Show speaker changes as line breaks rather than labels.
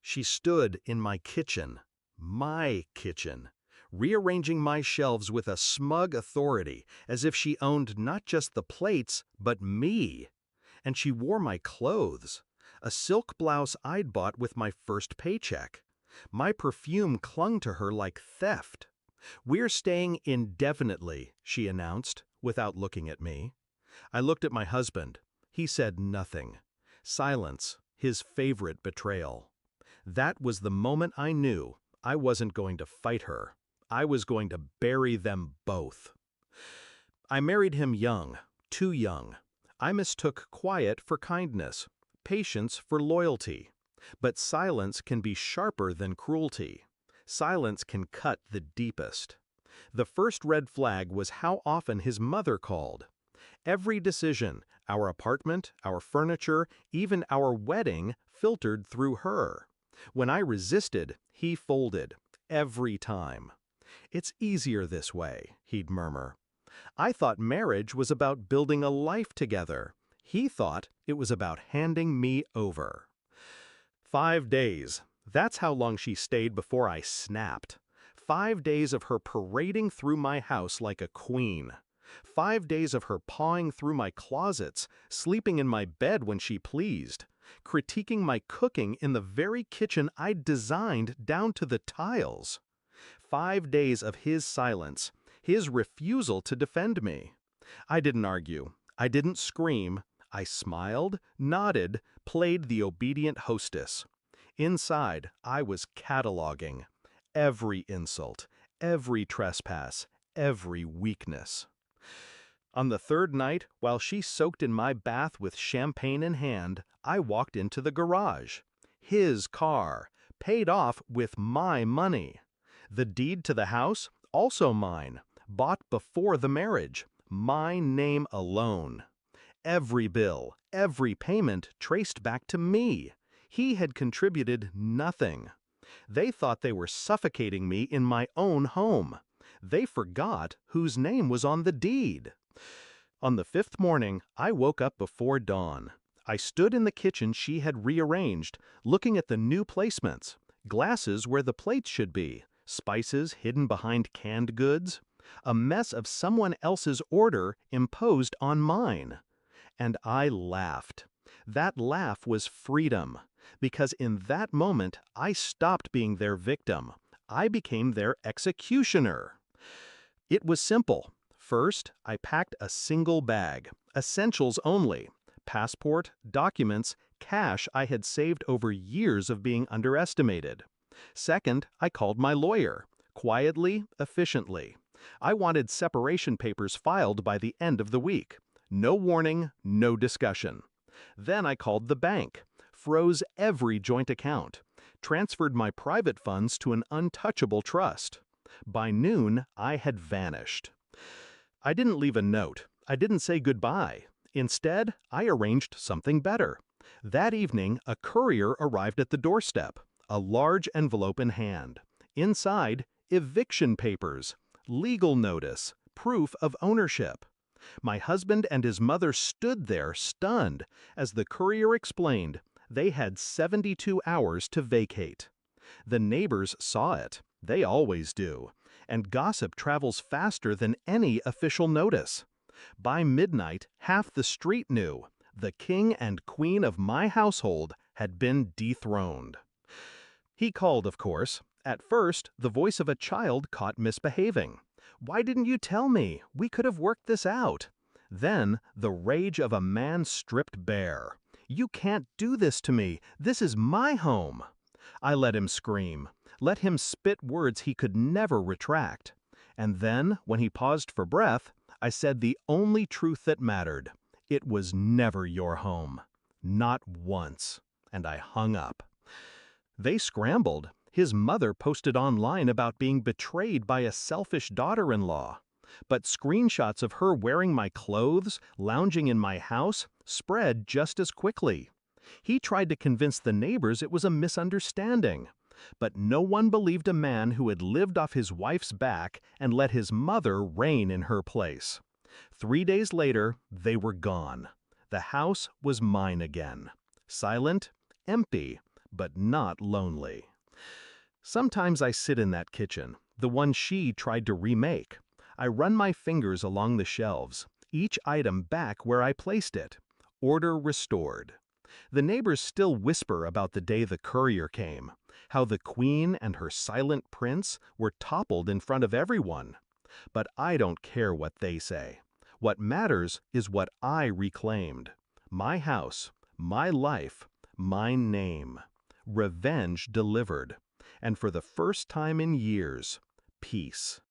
She stood in my kitchen, rearranging my shelves with a smug authority, as if she owned not just the plates, but me. And she wore my clothes, a silk blouse I'd bought with my first paycheck. My perfume clung to her like theft. "We're staying indefinitely," she announced, without looking at me. I looked at my husband. He said nothing. Silence, his favorite betrayal. That was the moment I knew I wasn't going to fight her. I was going to bury them both. I married him young, too young. I mistook quiet for kindness, patience for loyalty. But silence can be sharper than cruelty. Silence can cut the deepest. The first red flag was how often his mother called. Every decision, our apartment, our furniture, even our wedding, filtered through her. When I resisted, he folded. Every time. "It's easier this way," he'd murmur. I thought marriage was about building a life together. He thought it was about handing me over. 5 days. That's how long she stayed before I snapped. 5 days of her parading through my house like a queen. 5 days of her pawing through my closets, sleeping in my bed when she pleased, critiquing my cooking in the very kitchen I'd designed down to the tiles. 5 days of his silence, his refusal to defend me. I didn't argue. I didn't scream. I smiled, nodded, played the obedient hostess. Inside, I was cataloging every insult, every trespass, every weakness. On the third night, while she soaked in my bath with champagne in hand, I walked into the garage. His car, paid off with my money. The deed to the house, also mine, bought before the marriage, my name alone. Every bill, every payment traced back to me. He had contributed nothing. They thought they were suffocating me in my own home. They forgot whose name was on the deed. On the 5th morning, I woke up before dawn. I stood in the kitchen she had rearranged, looking at the new placements. Glasses where the plates should be, spices hidden behind canned goods. A mess of someone else's order imposed on mine. And I laughed. That laugh was freedom, because in that moment I stopped being their victim. I became their executioner. It was simple. First, I packed a single bag, essentials only, passport, documents, cash I had saved over years of being underestimated. Second, I called my lawyer, quietly, efficiently. I wanted separation papers filed by the end of the week. No warning, no discussion. Then I called the bank, froze every joint account, transferred my private funds to an untouchable trust. By noon, I had vanished. I didn't leave a note. I didn't say goodbye. Instead, I arranged something better. That evening, a courier arrived at the doorstep, a large envelope in hand. Inside, eviction papers, legal notice, proof of ownership. My husband and his mother stood there stunned. As the courier explained, they had 72 hours to vacate. The neighbors saw it. They always do. And gossip travels faster than any official notice. By midnight, half the street knew. The king and queen of my household had been dethroned. He called, of course. At first, the voice of a child caught misbehaving. "Why didn't you tell me? We could have worked this out." Then, the rage of a man stripped bare. "You can't do this to me. This is my home." I let him scream, let him spit words he could never retract. And then, when he paused for breath, I said the only truth that mattered. It was never your home. Not once. And I hung up. They scrambled. His mother posted online about being betrayed by a selfish daughter-in-law. But screenshots of her wearing my clothes, lounging in my house, spread just as quickly. He tried to convince the neighbors it was a misunderstanding. But no one believed a man who had lived off his wife's back and let his mother reign in her place. 3 days later, they were gone. The house was mine again. Silent, empty, but not lonely. Sometimes I sit in that kitchen, the one she tried to remake. I run my fingers along the shelves, each item back where I placed it. Order restored. The neighbors still whisper about the day the courier came, how the queen and her silent prince were toppled in front of everyone. But I don't care what they say. What matters is what I reclaimed. My house, my life, my name. Revenge delivered. And for the first time in years, peace.